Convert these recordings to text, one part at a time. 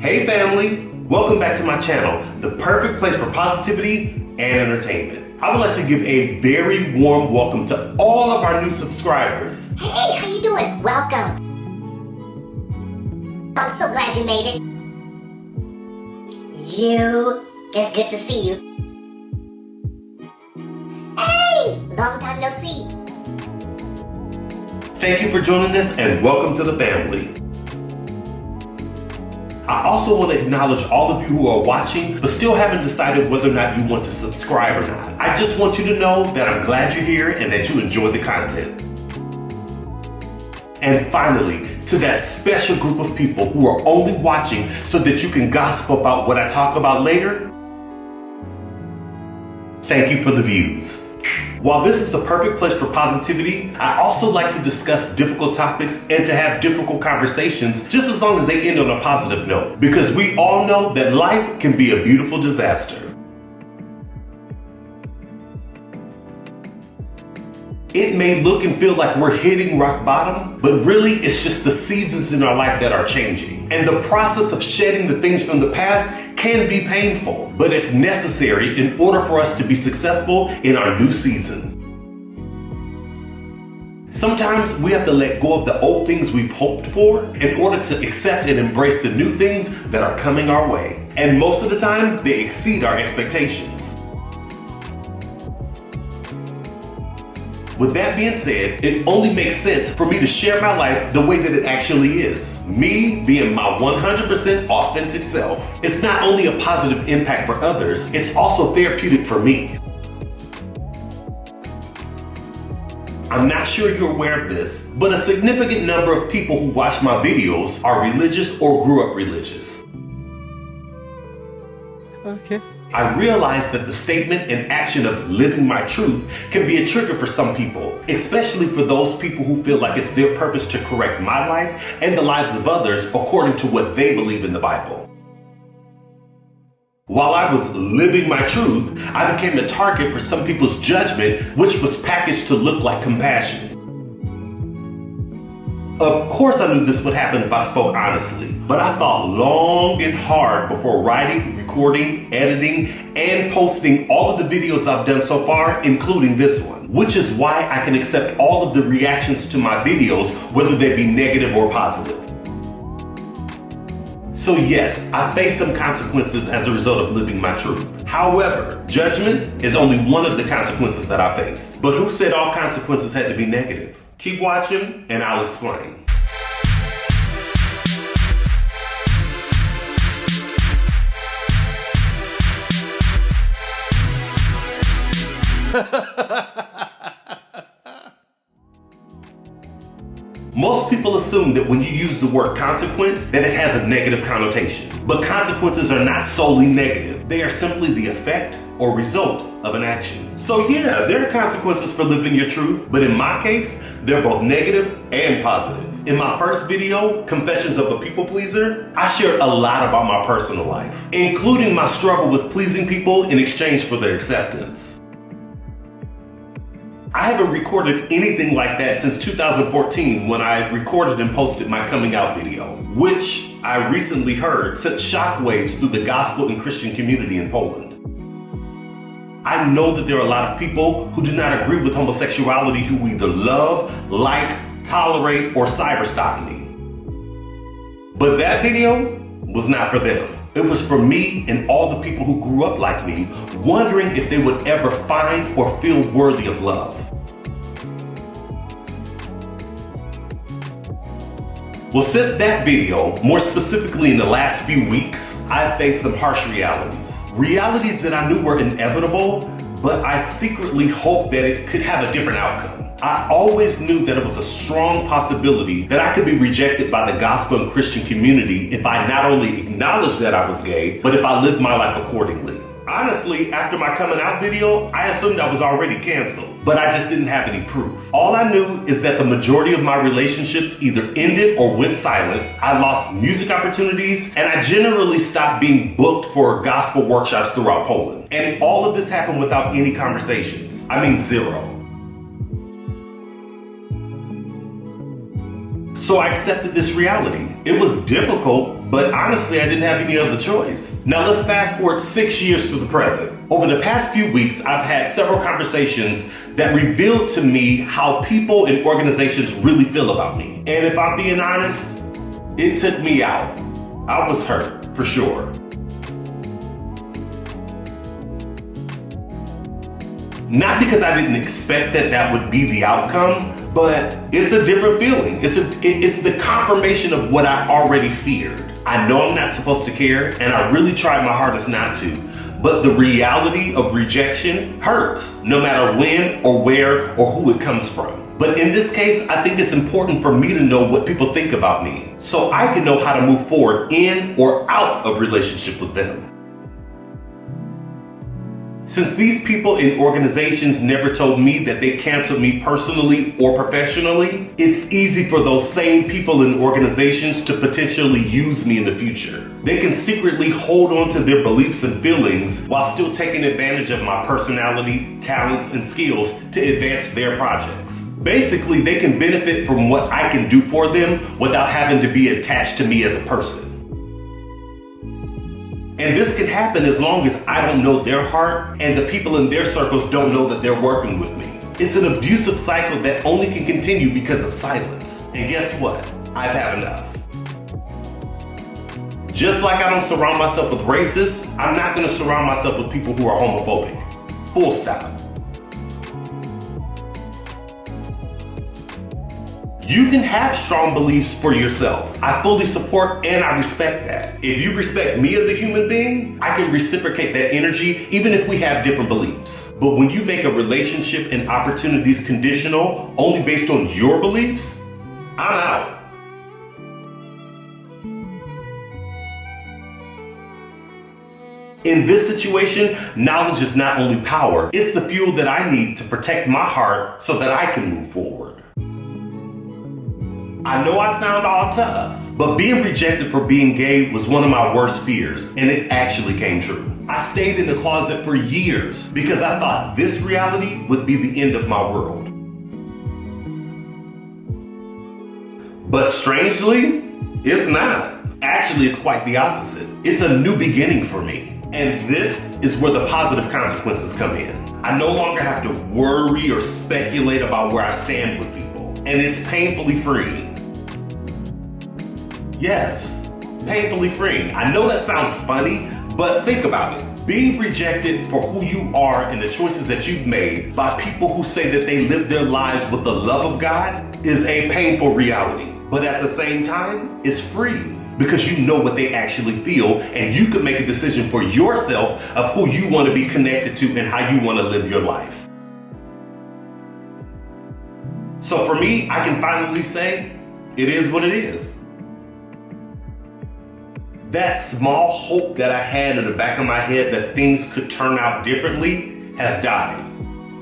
Hey family, welcome back to my channel, the perfect place for positivity and entertainment. I would like to give a very warm welcome to all of our new subscribers. Hey, how you doing? Welcome. I'm so glad you made it. It's good to see you. Hey, long time no see. Thank you for joining us and welcome to the family. I also want to acknowledge all of you who are watching but still haven't decided whether or not you want to subscribe or not. I just want you to know that I'm glad you're here and that you enjoy the content. And finally, to that special group of people who are only watching so that you can gossip about what I talk about later, thank you for the views. While this is the perfect place for positivity, I also like to discuss difficult topics and to have difficult conversations just as long as they end on a positive note, because we all know that life can be a beautiful disaster. It may look and feel like we're hitting rock bottom, but really it's just the seasons in our life that are changing. And the process of shedding the things from the past can be painful, but it's necessary in order for us to be successful in our new season. Sometimes we have to let go of the old things we've hoped for in order to accept and embrace the new things that are coming our way. And most of the time, they exceed our expectations. With that being said, it only makes sense for me to share my life the way that it actually is. Me being my 100% authentic self. It's not only a positive impact for others, it's also therapeutic for me. I'm not sure you're aware of this, but a significant number of people who watch my videos are religious or grew up religious. Okay. I realize that the statement and action of living my truth can be a trigger for some people, especially for those people who feel like it's their purpose to correct my life and the lives of others according to what they believe in the Bible. While I was living my truth, I became a target for some people's judgment, which was packaged to look like compassion. Of course I knew this would happen if I spoke honestly, but I thought long and hard before writing, recording, editing, and posting all of the videos I've done so far, including this one, which is why I can accept all of the reactions to my videos, whether they be negative or positive. So yes, I face some consequences as a result of living my truth. However, judgment is only one of the consequences that I face. But who said all consequences had to be negative? Keep watching and I'll explain. Most people assume that when you use the word consequence, that it has a negative connotation. But consequences are not solely negative. They are simply the effect or result of an action. So yeah, there are consequences for living your truth, but in my case, they're both negative and positive. In my first video, Confessions of a People Pleaser, I shared a lot about my personal life, including my struggle with pleasing people in exchange for their acceptance. I haven't recorded anything like that since 2014 when I recorded and posted my coming out video, which I recently heard sent shockwaves through the gospel and Christian community in Poland. I know that there are a lot of people who do not agree with homosexuality who either love, like, tolerate, or cyberstalk me. But that video was not for them. It was for me and all the people who grew up like me, wondering if they would ever find or feel worthy of love. Well, since that video, more specifically in the last few weeks, I've faced some harsh realities. Realities that I knew were inevitable, but I secretly hoped that it could have a different outcome. I always knew that it was a strong possibility that I could be rejected by the gospel and Christian community if I not only acknowledged that I was gay, but if I lived my life accordingly. Honestly, after my coming out video, I assumed I was already canceled, but I just didn't have any proof. All I knew is that the majority of my relationships either ended or went silent. I lost music opportunities, and I generally stopped being booked for gospel workshops throughout Poland. And all of this happened without any conversations. I mean, zero. So I accepted this reality. It was difficult, But honestly, I didn't have any other choice. Now let's fast forward 6 years to the present. Over the past few weeks, I've had several conversations that revealed to me how people and organizations really feel about me. And if I'm being honest, it took me out. I was hurt, for sure. Not because I didn't expect that would be the outcome, but it's a different feeling. It's the confirmation of what I already feared. I know I'm not supposed to care, and I really tried my hardest not to. But the reality of rejection hurts, no matter when or where or who it comes from. But in this case, I think it's important for me to know what people think about me, so I can know how to move forward in or out of relationship with them. Since these people in organizations never told me that they canceled me personally or professionally, it's easy for those same people in organizations to potentially use me in the future. They can secretly hold on to their beliefs and feelings while still taking advantage of my personality, talents, and skills to advance their projects. Basically, they can benefit from what I can do for them without having to be attached to me as a person. And this can happen as long as I don't know their heart and the people in their circles don't know that they're working with me. It's an abusive cycle that only can continue because of silence. And guess what? I've had enough. Just like I don't surround myself with racists, I'm not going to surround myself with people who are homophobic. Full stop. You can have strong beliefs for yourself. I fully support and I respect that. If you respect me as a human being, I can reciprocate that energy even if we have different beliefs. But when you make a relationship and opportunities conditional only based on your beliefs, I'm out. In this situation, knowledge is not only power, it's the fuel that I need to protect my heart so that I can move forward. I know I sound all tough, but being rejected for being gay was one of my worst fears, and it actually came true. I stayed in the closet for years because I thought this reality would be the end of my world. But strangely, it's not. Actually, it's quite the opposite. It's a new beginning for me. And this is where the positive consequences come in. I no longer have to worry or speculate about where I stand with people. And it's painfully freeing. Yes, painfully freeing. I know that sounds funny, but think about it. Being rejected for who you are and the choices that you've made by people who say that they live their lives with the love of God is a painful reality. But at the same time, it's free because you know what they actually feel and you can make a decision for yourself of who you want to be connected to and how you want to live your life. So for me, I can finally say, it is what it is. That small hope that I had in the back of my head that things could turn out differently has died.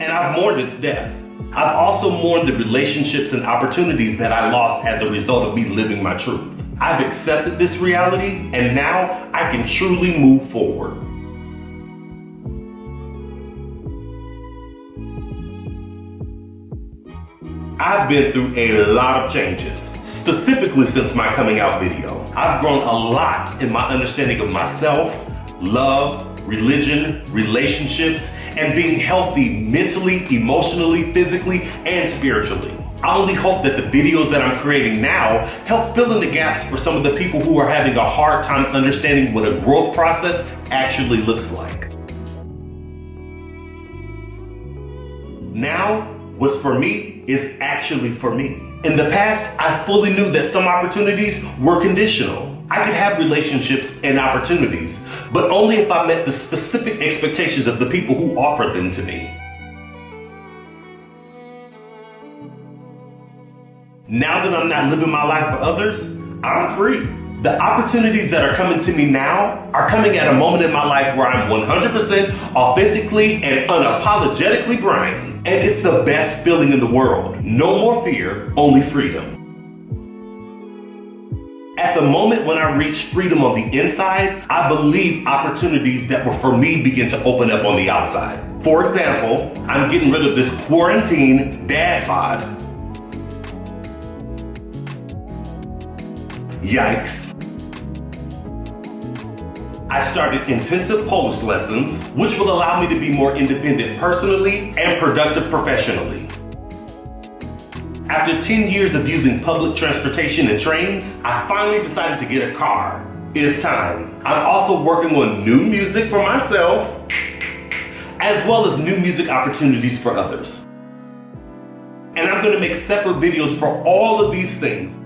And I've mourned its death. I've also mourned the relationships and opportunities that I lost as a result of me living my truth. I've accepted this reality, and now I can truly move forward. I've been through a lot of changes, specifically since my coming out video. I've grown a lot in my understanding of myself, love, religion, relationships, and being healthy mentally, emotionally, physically, and spiritually. I only hope that the videos that I'm creating now help fill in the gaps for some of the people who are having a hard time understanding what a growth process actually looks like. Now, what's for me is actually for me. In the past, I fully knew that some opportunities were conditional. I could have relationships and opportunities, but only if I met the specific expectations of the people who offered them to me. Now that I'm not living my life for others, I'm free. The opportunities that are coming to me now are coming at a moment in my life where I'm 100% authentically and unapologetically Brian. And it's the best feeling in the world. No more fear, only freedom. At the moment when I reach freedom on the inside, I believe opportunities that were for me begin to open up on the outside. For example, I'm getting rid of this quarantine dad bod. Yikes. I started intensive Polish lessons, which will allow me to be more independent personally and productive professionally. After 10 years of using public transportation and trains, I finally decided to get a car. It's time. I'm also working on new music for myself, as well as new music opportunities for others. And I'm gonna make separate videos for all of these things.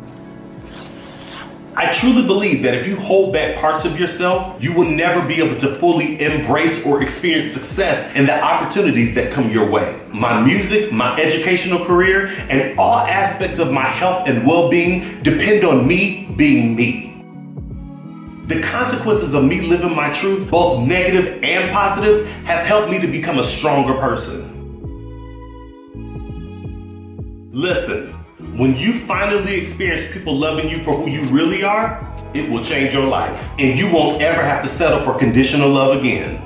I truly believe that if you hold back parts of yourself, you will never be able to fully embrace or experience success and the opportunities that come your way. My music, my educational career, and all aspects of my health and well-being depend on me being me. The consequences of me living my truth, both negative and positive, have helped me to become a stronger person. Listen. When you finally experience people loving you for who you really are, it will change your life. And you won't ever have to settle for conditional love again.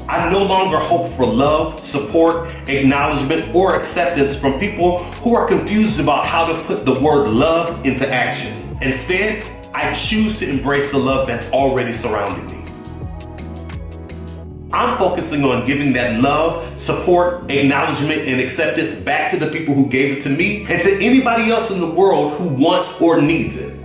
I no longer hope for love, support, acknowledgement, or acceptance from people who are confused about how to put the word love into action. Instead, I choose to embrace the love that's already surrounding me. I'm focusing on giving that love, support, acknowledgement, and acceptance back to the people who gave it to me and to anybody else in the world who wants or needs it.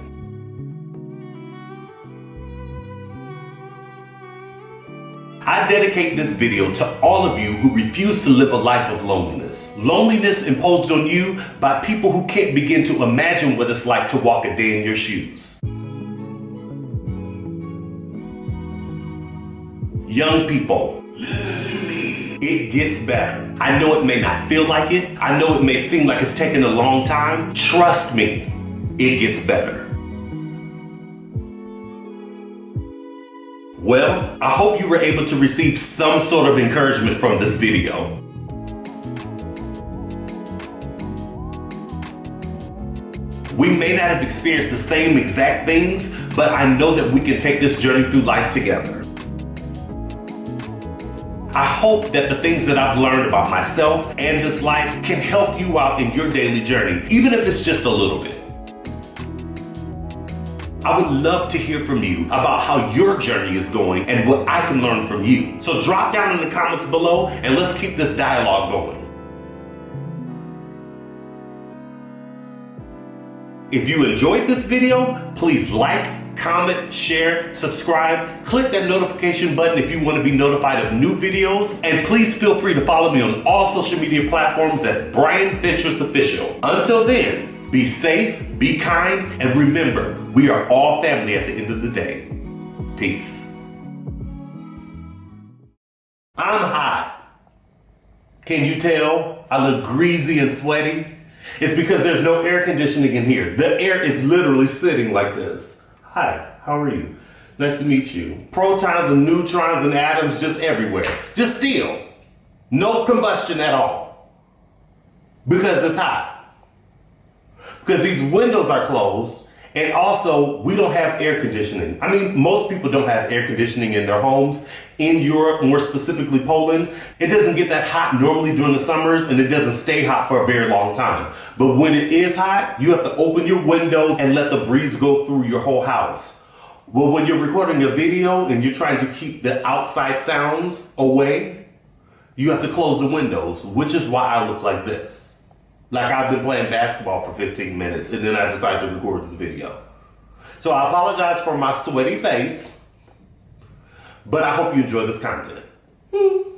I dedicate this video to all of you who refuse to live a life of loneliness. Loneliness imposed on you by people who can't begin to imagine what it's like to walk a day in your shoes. Young people, listen to me. It gets better. I know it may not feel like it. I know it may seem like it's taken a long time. Trust me, it gets better. Well, I hope you were able to receive some sort of encouragement from this video. We may not have experienced the same exact things, but I know that we can take this journey through life together. I hope that the things that I've learned about myself and this life can help you out in your daily journey, even if it's just a little bit. I would love to hear from you about how your journey is going and what I can learn from you. So drop down in the comments below and let's keep this dialogue going. If you enjoyed this video, please like, comment, share, subscribe, click that notification button if you want to be notified of new videos, and please feel free to follow me on all social media platforms at Brian Fentress Official. Until then, be safe, be kind, and remember, we are all family at the end of the day. Peace. I'm hot. Can you tell I look greasy and sweaty? It's because there's no air conditioning in here. The air is literally sitting like this. Hi, how are you? Nice to meet you. Protons and neutrons and atoms just everywhere. Just still. No combustion at all. Because it's hot. Because these windows are closed, and also we don't have air conditioning. I mean, most people don't have air conditioning in their homes. In Europe, more specifically Poland, it doesn't get that hot normally during the summers, and it doesn't stay hot for a very long time. But when it is hot, you have to open your windows and let the breeze go through your whole house. Well, when you're recording a video and you're trying to keep the outside sounds away, you have to close the windows, which is why I look like this. Like I've been playing basketball for 15 minutes and then I decided to record this video. So I apologize for my sweaty face, but I hope you enjoy this content.